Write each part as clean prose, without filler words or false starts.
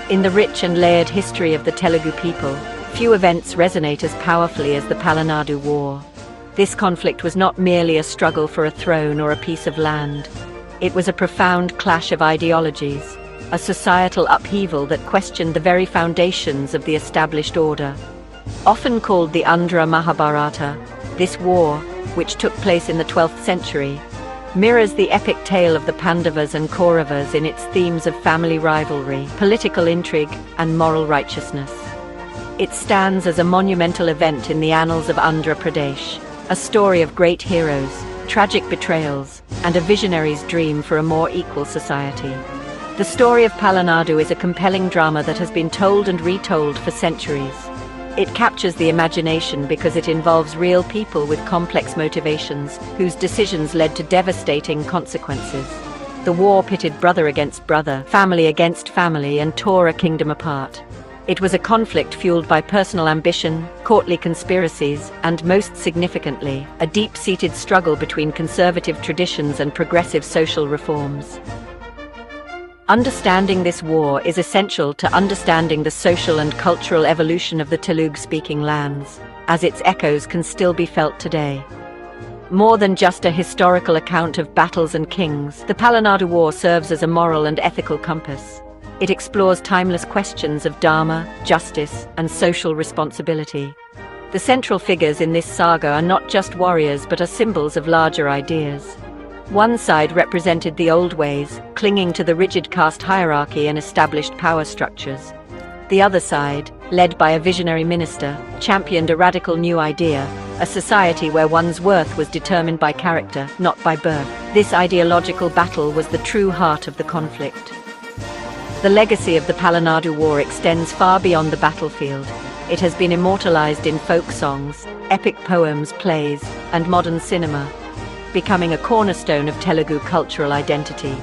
In the rich and layered history of the Telugu people, few events resonate as powerfully as the Palanadu War. This conflict was not merely a struggle for a throne or a piece of land. It was a profound clash of ideologies, a societal upheaval that questioned the very foundations of the established order. Often called the Andhra Mahabharata, this war, which took place in the 12th century, mirrors the epic tale of the Pandavas and Kauravas in its themes of family rivalry, political intrigue, and moral righteousness. It stands as a monumental event in the annals of Andhra Pradesh, a story of great heroes, tragic betrayals, and a visionary's dream for a more equal society. The story of Palanadu is a compelling drama that has been told and retold for centuries. It captures the imagination because it involves real people with complex motivations, whose decisions led to devastating consequences. The war pitted brother against brother, family against family, and tore a kingdom apart. It was a conflict fueled by personal ambition, courtly conspiracies, and most significantly, a deep-seated struggle between conservative traditions and progressive social reforms. Understanding this war is essential to understanding the social and cultural evolution of the Telugu-speaking lands, as its echoes can still be felt today. More than just a historical account of battles and kings, the Palanadu War serves as a moral and ethical compass. It explores timeless questions of dharma, justice, and social responsibility. The central figures in this saga are not just warriors but are symbols of larger ideas. One side represented the old ways, clinging to the rigid caste hierarchy and established power structures. The other side, led by a visionary minister, championed a radical new idea, a society where one's worth was determined by character, not by birth. This ideological battle was the true heart of the conflict. The legacy of the Palanadu War extends far beyond the battlefield. It has been immortalized in folk songs, epic poems, plays, and modern cinema, becoming a cornerstone of Telugu cultural identity.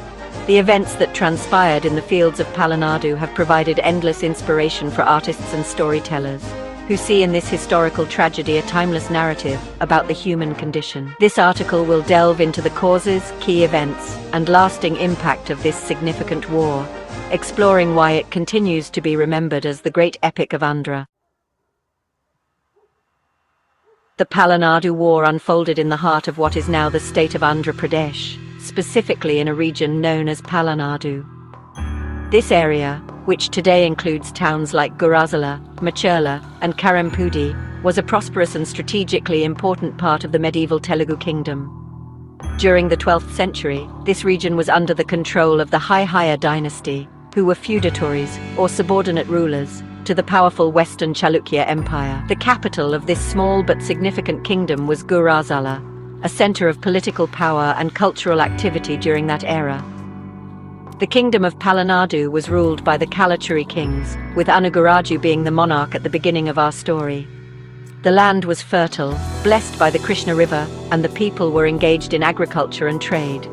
The events that transpired in the fields of Palanadu have provided endless inspiration for artists and storytellers, who see in this historical tragedy a timeless narrative about the human condition. This article will delve into the causes, key events, and lasting impact of this significant war, exploring why it continues to be remembered as the great epic of Andhra. The Palanadu War unfolded in the heart of what is now the state of Andhra Pradesh, specifically in a region known as Palanadu. This area, which today includes towns like Gurazala, Macherla, and Karampudi, was a prosperous and strategically important part of the medieval Telugu kingdom. During the 12th century, this region was under the control of the Haihaya dynasty, who were feudatories, or subordinate rulers, to the powerful Western Chalukya Empire. The capital of this small but significant kingdom was Gurazala, a center of political power and cultural activity during that era. The kingdom of Palanadu was ruled by the Kalachuri kings, with Anugaraju being the monarch at the beginning of our story. The land was fertile, blessed by the Krishna River, and the people were engaged in agriculture and trade.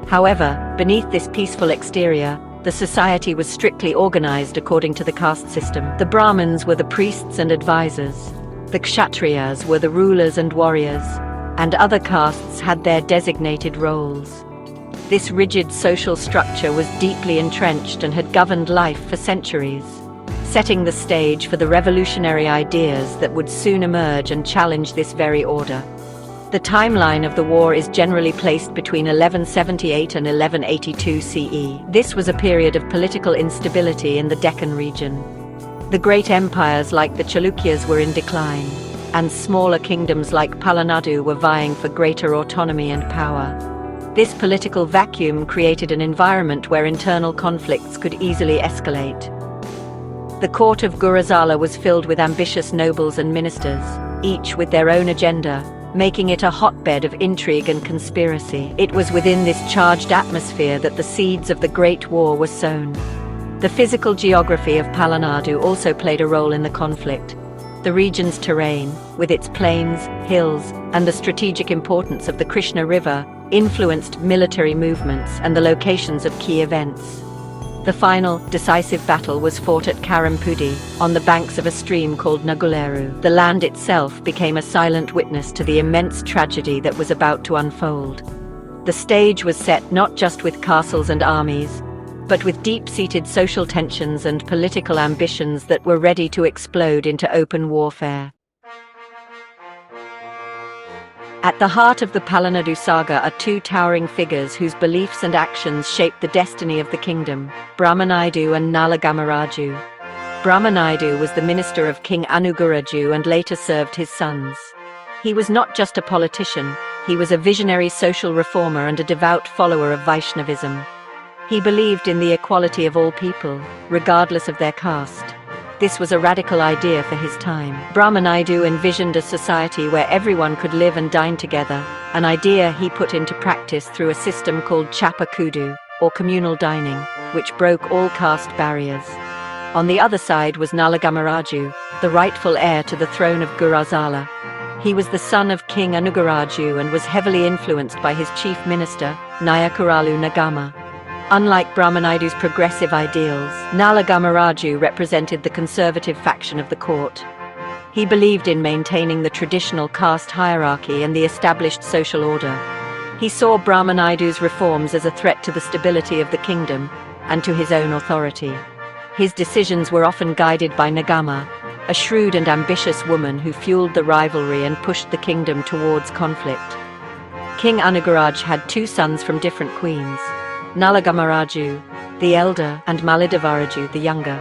However, beneath this peaceful exterior, the society was strictly organized according to the caste system. The Brahmins were the priests and advisors, the Kshatriyas were the rulers and warriors, and other castes had their designated roles. This rigid social structure was deeply entrenched and had governed life for centuries, setting the stage for the revolutionary ideas that would soon emerge and challenge this very order. The timeline of the war is generally placed between 1178 and 1182 CE. This was a period of political instability in the Deccan region. The great empires like the Chalukyas were in decline, and smaller kingdoms like Palanadu were vying for greater autonomy and power. This political vacuum created an environment where internal conflicts could easily escalate. The court of Gurazala was filled with ambitious nobles and ministers, each with their own agenda, making it a hotbed of intrigue and conspiracy. It was within this charged atmosphere that the seeds of the Great War were sown. The physical geography of Palanadu also played a role in the conflict. The region's terrain, with its plains, hills, and the strategic importance of the Krishna River, influenced military movements and the locations of key events. The final, decisive battle was fought at Karampudi, on the banks of a stream called Naguleru. The land itself became a silent witness to the immense tragedy that was about to unfold. The stage was set not just with castles and armies, but with deep-seated social tensions and political ambitions that were ready to explode into open warfare. At the heart of the Palanadu saga are two towering figures whose beliefs and actions shaped the destiny of the kingdom, Brahmanaidu and Nalagamaraju. Brahmanaidu was the minister of King Anugaraju and later served his sons. He was not just a politician, he was a visionary social reformer and a devout follower of Vaishnavism. He believed in the equality of all people, regardless of their caste. This was a radical idea for his time. Brahmanaidu envisioned a society where everyone could live and dine together, an idea he put into practice through a system called Chappakudu, or communal dining, which broke all caste barriers. On the other side was Nalagamaraju, the rightful heir to the throne of Gurazala. He was the son of King Anugaraju and was heavily influenced by his chief minister, Nayakuralu Nagama. Unlike Brahmanaidu's progressive ideals, Nalagamaraju represented the conservative faction of the court. He believed in maintaining the traditional caste hierarchy and the established social order. He saw Brahmanaidu's reforms as a threat to the stability of the kingdom and to his own authority. His decisions were often guided by Nagama, a shrewd and ambitious woman who fueled the rivalry and pushed the kingdom towards conflict. King Anugaraj had two sons from different queens, Nalagamaraju, the elder, and Malidavaraju, the younger.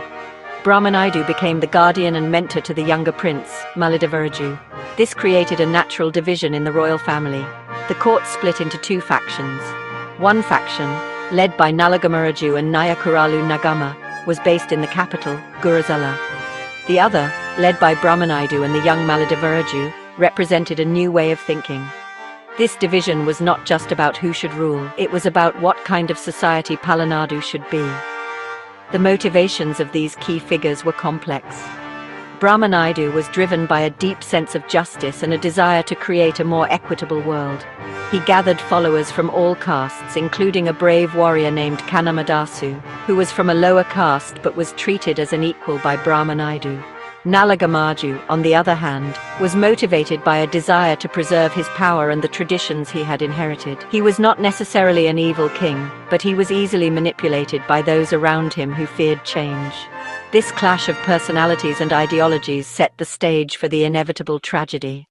Brahmanaidu became the guardian and mentor to the younger prince, Malidavaraju. This created a natural division in the royal family. The court split into two factions. One faction, led by Nalagamaraju and Nayakuralu Nagama, was based in the capital, Gurazala. The other, led by Brahmanaidu and the young Malidavaraju, represented a new way of thinking. This division was not just about who should rule, it was about what kind of society Palanadu should be. The motivations of these key figures were complex. Brahmanaidu was driven by a deep sense of justice and a desire to create a more equitable world. He gathered followers from all castes, including a brave warrior named Kanamadasu, who was from a lower caste but was treated as an equal by Brahmanaidu. Nalagamaraju, on the other hand, was motivated by a desire to preserve his power and the traditions he had inherited. He was not necessarily an evil king, but he was easily manipulated by those around him who feared change. This clash of personalities and ideologies set the stage for the inevitable tragedy.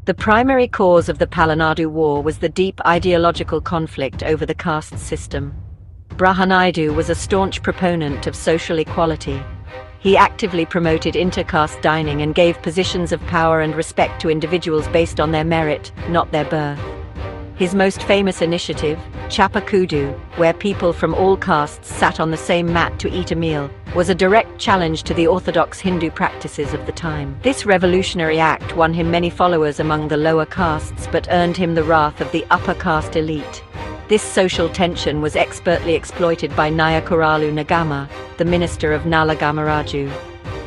The primary cause of the Palanadu War was the deep ideological conflict over the caste system. Brahmanaidu was a staunch proponent of social equality. He actively promoted inter-caste dining and gave positions of power and respect to individuals based on their merit, not their birth. His most famous initiative, Chappakudu, where people from all castes sat on the same mat to eat a meal, was a direct challenge to the orthodox Hindu practices of the time. This revolutionary act won him many followers among the lower castes but earned him the wrath of the upper caste elite. This social tension was expertly exploited by Nayakuralu Nagama, the minister of Nalagamaraju.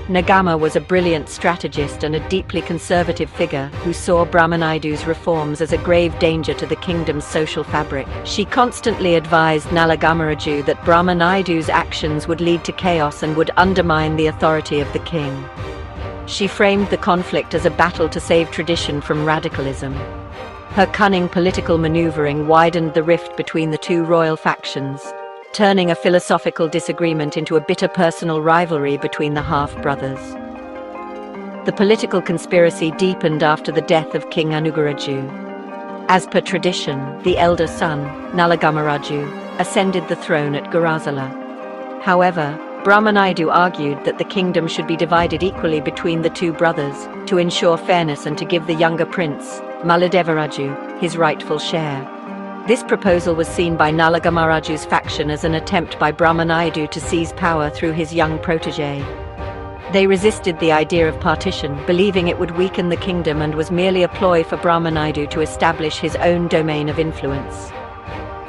Nagama was a brilliant strategist and a deeply conservative figure who saw Brahmanaidu's reforms as a grave danger to the kingdom's social fabric. She constantly advised Nalagamaraju that Brahmanaidu's actions would lead to chaos and would undermine the authority of the king. She framed the conflict as a battle to save tradition from radicalism. Her cunning political maneuvering widened the rift between the two royal factions, turning a philosophical disagreement into a bitter personal rivalry between the half-brothers. The political conspiracy deepened after the death of King Anugaraju. As per tradition, the elder son, Nalagamaraju, ascended the throne at Gurazala. However, Brahmanaidu argued that the kingdom should be divided equally between the two brothers, to ensure fairness and to give the younger prince, Malidavaraju, his rightful share. This proposal was seen by Nalagamaraju's faction as an attempt by Brahmanaidu to seize power through his young protege. They resisted the idea of partition, believing it would weaken the kingdom and was merely a ploy for Brahmanaidu to establish his own domain of influence.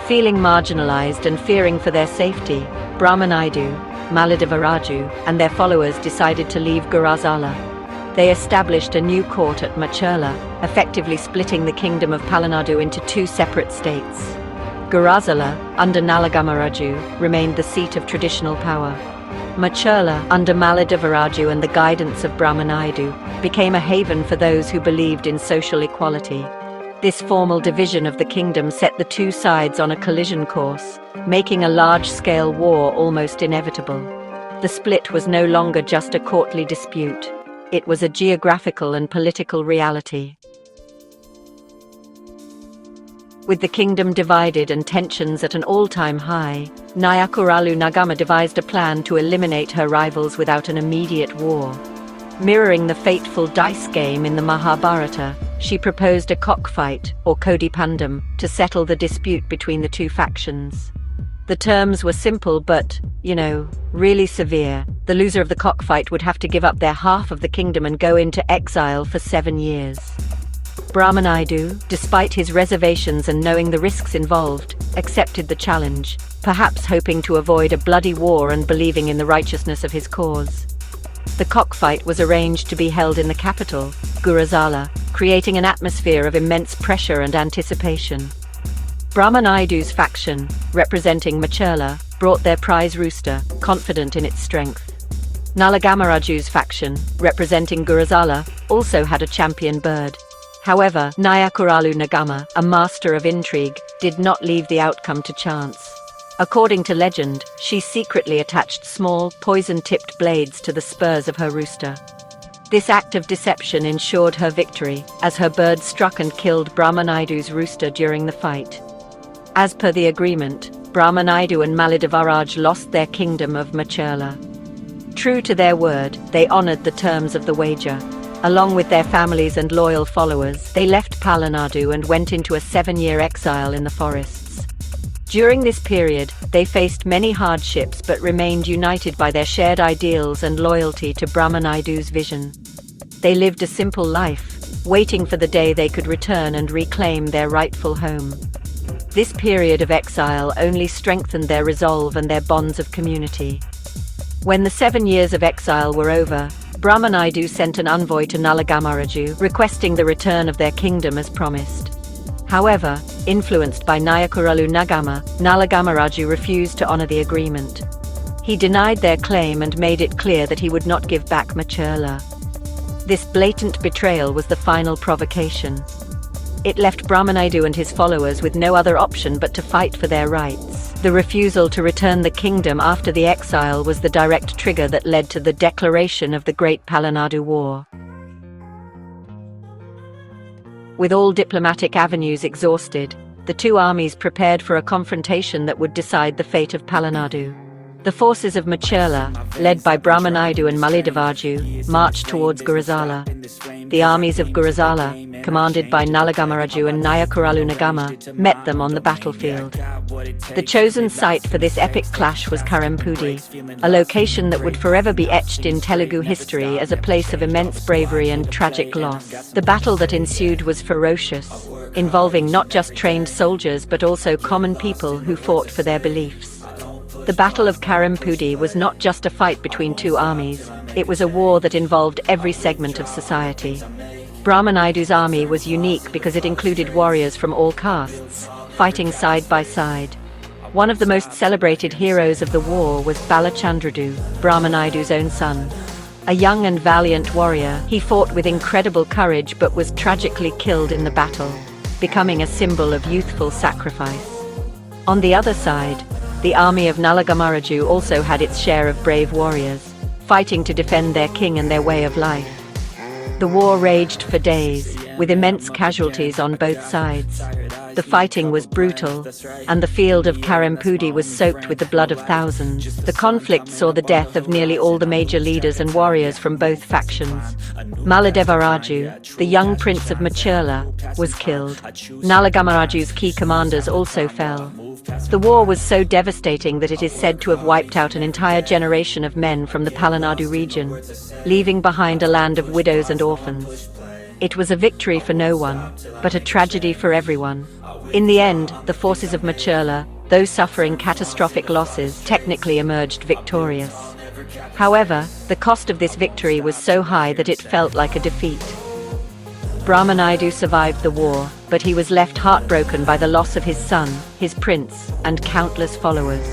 Feeling marginalized and fearing for their safety, Brahmanaidu, Malidavaraju, and their followers decided to leave Gurazala. They established a new court at Machurla, effectively splitting the kingdom of Palanadu into two separate states. Gurazala, under Nalagamaraju, remained the seat of traditional power. Machurla, under Malidavaraju and the guidance of Brahmanaidu, became a haven for those who believed in social equality. This formal division of the kingdom set the two sides on a collision course, making a large-scale war almost inevitable. The split was no longer just a courtly dispute. It was a geographical and political reality. With the kingdom divided and tensions at an all-time high, Nayakuralu Nagama devised a plan to eliminate her rivals without an immediate war. Mirroring the fateful dice game in the Mahabharata, she proposed a cockfight, or Kodipandam, to settle the dispute between the two factions. The terms were simple but, really severe. The loser of the cockfight would have to give up their half of the kingdom and go into exile for 7 years. Brahmanaidu, despite his reservations and knowing the risks involved, accepted the challenge, perhaps hoping to avoid a bloody war and believing in the righteousness of his cause. The cockfight was arranged to be held in the capital, Guruzala, creating an atmosphere of immense pressure and anticipation. Brahmanaidu's faction, representing Macherla, brought their prize rooster, confident in its strength. Nalagamaraju's faction, representing Guruzala, also had a champion bird. However, Nayakuralu Nagama, a master of intrigue, did not leave the outcome to chance. According to legend, she secretly attached small, poison-tipped blades to the spurs of her rooster. This act of deception ensured her victory, as her bird struck and killed Brahmanaidu's rooster during the fight. As per the agreement, Brahmanaidu and Malidavaraj lost their kingdom of Macherla. True to their word, they honored the terms of the wager. Along with their families and loyal followers, they left Palanadu and went into a 7-year exile in the forests. During this period, they faced many hardships but remained united by their shared ideals and loyalty to Brahmanaidu's vision. They lived a simple life, waiting for the day they could return and reclaim their rightful home. This period of exile only strengthened their resolve and their bonds of community. When the 7 years of exile were over, Brahmanaidu sent an envoy to Nalagamaraju, requesting the return of their kingdom as promised. However, influenced by Nayakuralu Nagama, Nalagamaraju refused to honor the agreement. He denied their claim and made it clear that he would not give back Macherla. This blatant betrayal was the final provocation. It left Brahmanaidu and his followers with no other option but to fight for their rights. The refusal to return the kingdom after the exile was the direct trigger that led to the declaration of the Great Palanadu War. With all diplomatic avenues exhausted, the two armies prepared for a confrontation that would decide the fate of Palanadu. The forces of Macherla, led by Brahmanaidu and Malidavaraju, marched towards Guruzala. The armies of Guruzala, commanded by Nalagamaraju and Nayakuralu Nagama, met them on the battlefield. The chosen site for this epic clash was Karempudi, a location that would forever be etched in Telugu history as a place of immense bravery and tragic loss. The battle that ensued was ferocious, involving not just trained soldiers but also common people who fought for their beliefs. The Battle of Karempudi was not just a fight between two armies, it was a war that involved every segment of society. Brahmanaidu's army was unique because it included warriors from all castes, fighting side by side. One of the most celebrated heroes of the war was Balachandradu, Brahmanaidu's own son. A young and valiant warrior, he fought with incredible courage but was tragically killed in the battle, becoming a symbol of youthful sacrifice. On the other side, the army of Nalagamaraju also had its share of brave warriors, fighting to defend their king and their way of life. The war raged for days, with immense casualties on both sides. The fighting was brutal, and the field of Karempudi was soaked with the blood of thousands. The conflict saw the death of nearly all the major leaders and warriors from both factions. Maladevaraju, the young prince of Macherla, was killed. Nalagamaraju's key commanders also fell. The war was so devastating that it is said to have wiped out an entire generation of men from the Palanadu region, leaving behind a land of widows and orphans. It was a victory for no one, but a tragedy for everyone. In the end, the forces of Macherla, though suffering catastrophic losses, technically emerged victorious. However, the cost of this victory was so high that it felt like a defeat. Brahmanaidu survived the war, but he was left heartbroken by the loss of his son, his prince, and countless followers.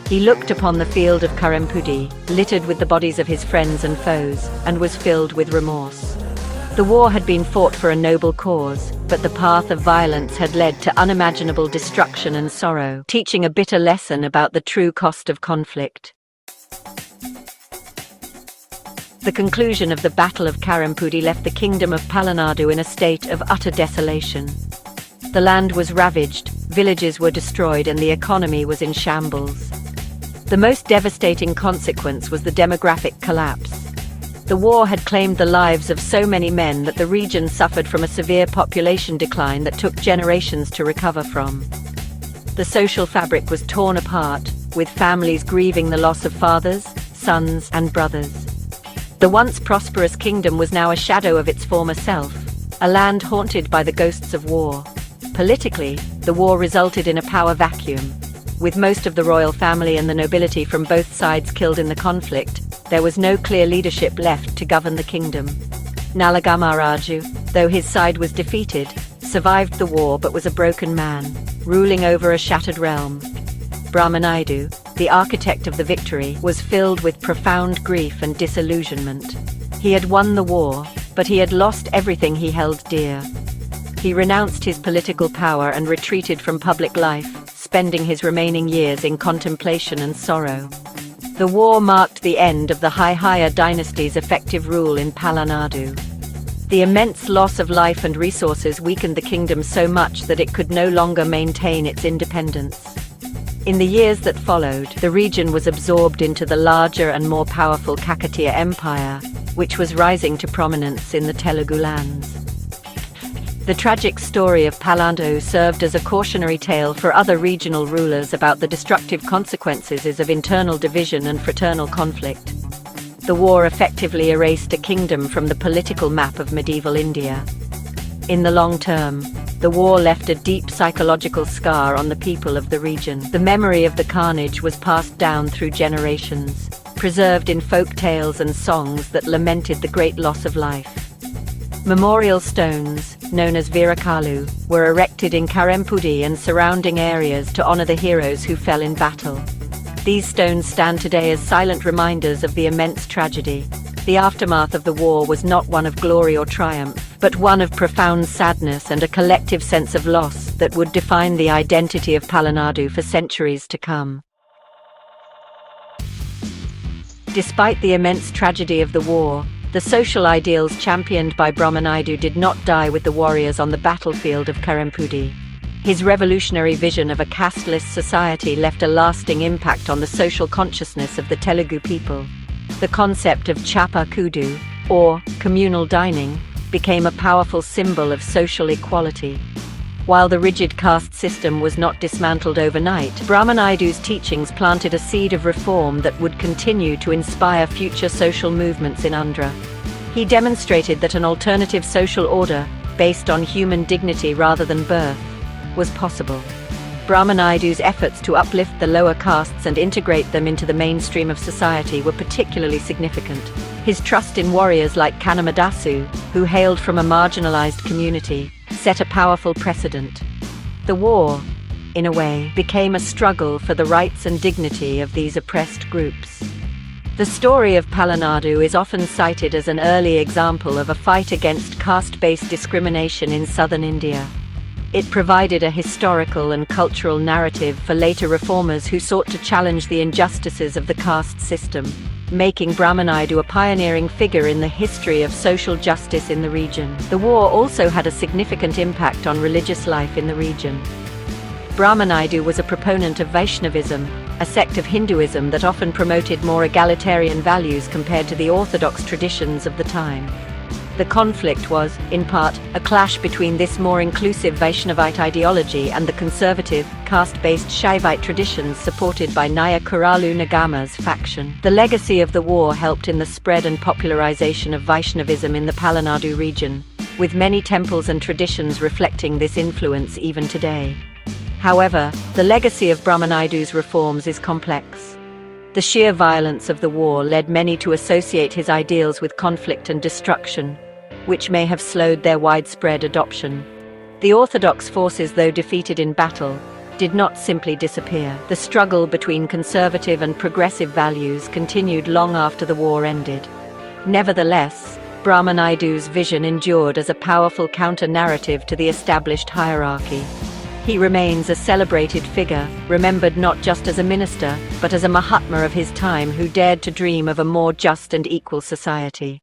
He looked upon the field of Karempudi, littered with the bodies of his friends and foes, and was filled with remorse. The war had been fought for a noble cause, but the path of violence had led to unimaginable destruction and sorrow, teaching a bitter lesson about the true cost of conflict. The conclusion of the Battle of Karampudi left the kingdom of Palanadu in a state of utter desolation. The land was ravaged, villages were destroyed, and the economy was in shambles. The most devastating consequence was the demographic collapse. The war had claimed the lives of so many men that the region suffered from a severe population decline that took generations to recover from. The social fabric was torn apart, with families grieving the loss of fathers, sons, and brothers. The once prosperous kingdom was now a shadow of its former self, a land haunted by the ghosts of war. Politically, the war resulted in a power vacuum. With most of the royal family and the nobility from both sides killed in the conflict, there was no clear leadership left to govern the kingdom. Nalagamaraju, though his side was defeated, survived the war but was a broken man, ruling over a shattered realm. Brahmanaidu, the architect of the victory, was filled with profound grief and disillusionment. He had won the war, but he had lost everything he held dear. He renounced his political power and retreated from public life, spending his remaining years in contemplation and sorrow. The war marked the end of the Haihaya dynasty's effective rule in Palanadu. The immense loss of life and resources weakened the kingdom so much that it could no longer maintain its independence. In the years that followed, the region was absorbed into the larger and more powerful Kakatiya Empire, which was rising to prominence in the Telugu lands. The tragic story of Palanadu served as a cautionary tale for other regional rulers about the destructive consequences of internal division and fraternal conflict. The war effectively erased a kingdom from the political map of medieval India. In the long term, the war left a deep psychological scar on the people of the region. The memory of the carnage was passed down through generations, preserved in folk tales and songs that lamented the great loss of life. Memorial stones, known as Virakalu, were erected in Karampudi and surrounding areas to honor the heroes who fell in battle. These stones stand today as silent reminders of the immense tragedy. The aftermath of the war was not one of glory or triumph, but one of profound sadness and a collective sense of loss that would define the identity of Palanadu for centuries to come. Despite the immense tragedy of the war, the social ideals championed by Brahmanaidu did not die with the warriors on the battlefield of Karampudi. His revolutionary vision of a casteless society left a lasting impact on the social consciousness of the Telugu people. The concept of Chapa Kudu, or communal dining, became a powerful symbol of social equality. While the rigid caste system was not dismantled overnight, Brahmanaidu's teachings planted a seed of reform that would continue to inspire future social movements in Andhra. He demonstrated that an alternative social order, based on human dignity rather than birth, was possible. Brahmanaidu's efforts to uplift the lower castes and integrate them into the mainstream of society were particularly significant. His trust in warriors like Kannamadasu, who hailed from a marginalized community, set a powerful precedent. The war, in a way, became a struggle for the rights and dignity of these oppressed groups. The story of Palanadu is often cited as an early example of a fight against caste-based discrimination in southern India. It provided a historical and cultural narrative for later reformers who sought to challenge the injustices of the caste system, making Brahmanaidu a pioneering figure in the history of social justice in the region. The war also had a significant impact on religious life in the region. Brahmanaidu was a proponent of Vaishnavism, a sect of Hinduism that often promoted more egalitarian values compared to the orthodox traditions of the time. The conflict was, in part, a clash between this more inclusive Vaishnavite ideology and the conservative, caste-based Shaivite traditions supported by Naya Kuralu Nagama's faction. The legacy of the war helped in the spread and popularization of Vaishnavism in the Palanadu region, with many temples and traditions reflecting this influence even today. However, the legacy of Brahmanaidu's reforms is complex. The sheer violence of the war led many to associate his ideals with conflict and destruction, which may have slowed their widespread adoption. The orthodox forces, though defeated in battle, did not simply disappear. The struggle between conservative and progressive values continued long after the war ended. Nevertheless, Brahmanaidu's vision endured as a powerful counter-narrative to the established hierarchy. He remains a celebrated figure, remembered not just as a minister, but as a Mahatma of his time who dared to dream of a more just and equal society.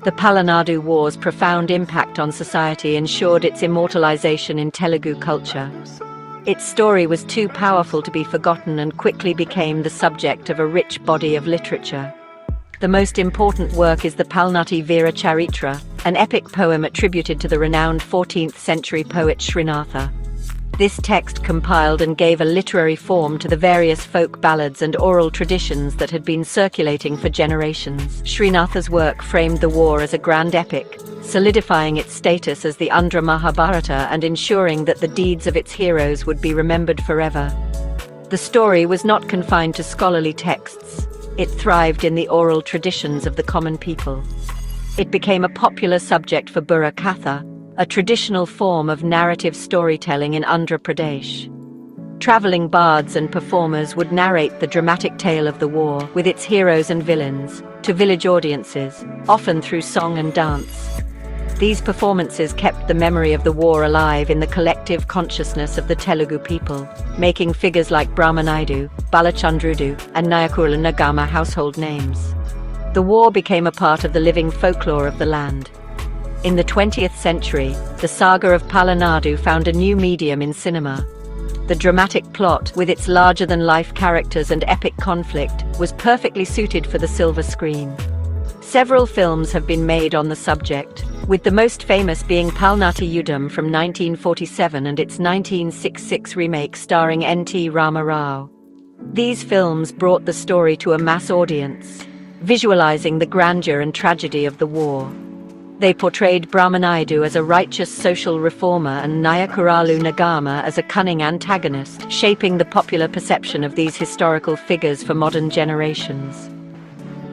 The Palanadu War's profound impact on society ensured its immortalization in Telugu culture. Its story was too powerful to be forgotten and quickly became the subject of a rich body of literature. The most important work is the Palnati Veera Charitra, an epic poem attributed to the renowned 14th century poet Srinatha. This text compiled and gave a literary form to the various folk ballads and oral traditions that had been circulating for generations. Srinatha's work framed the war as a grand epic, solidifying its status as the Andhra Mahabharata and ensuring that the deeds of its heroes would be remembered forever. The story was not confined to scholarly texts. It thrived in the oral traditions of the common people. It became a popular subject for Burra Katha, a traditional form of narrative storytelling in Andhra Pradesh. Traveling bards and performers would narrate the dramatic tale of the war, with its heroes and villains, to village audiences, often through song and dance. These performances kept the memory of the war alive in the collective consciousness of the Telugu people, making figures like Brahmanaidu, Balachandrudu, and Nayakula Nagama household names. The war became a part of the living folklore of the land. In the 20th century, the saga of Palanadu found a new medium in cinema. The dramatic plot, with its larger-than-life characters and epic conflict, was perfectly suited for the silver screen. Several films have been made on the subject, with the most famous being Palnati Yuddham from 1947 and its 1966 remake starring N.T. Rama Rao. These films brought the story to a mass audience, visualizing the grandeur and tragedy of the war. They portrayed Brahmanaidu as a righteous social reformer and Nayakuralu Nagama as a cunning antagonist, shaping the popular perception of these historical figures for modern generations.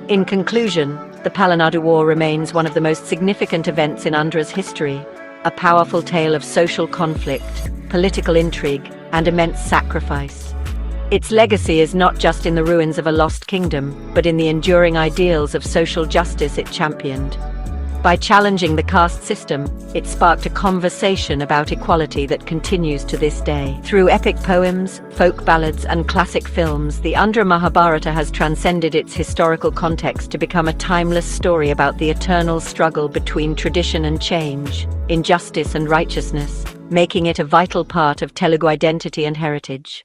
In conclusion, the Palanadu War remains one of the most significant events in Andhra's history, a powerful tale of social conflict, political intrigue, and immense sacrifice. Its legacy is not just in the ruins of a lost kingdom, but in the enduring ideals of social justice it championed. By challenging the caste system, it sparked a conversation about equality that continues to this day. Through epic poems, folk ballads, and classic films, the Andhra Mahabharata has transcended its historical context to become a timeless story about the eternal struggle between tradition and change, injustice and righteousness, making it a vital part of Telugu identity and heritage.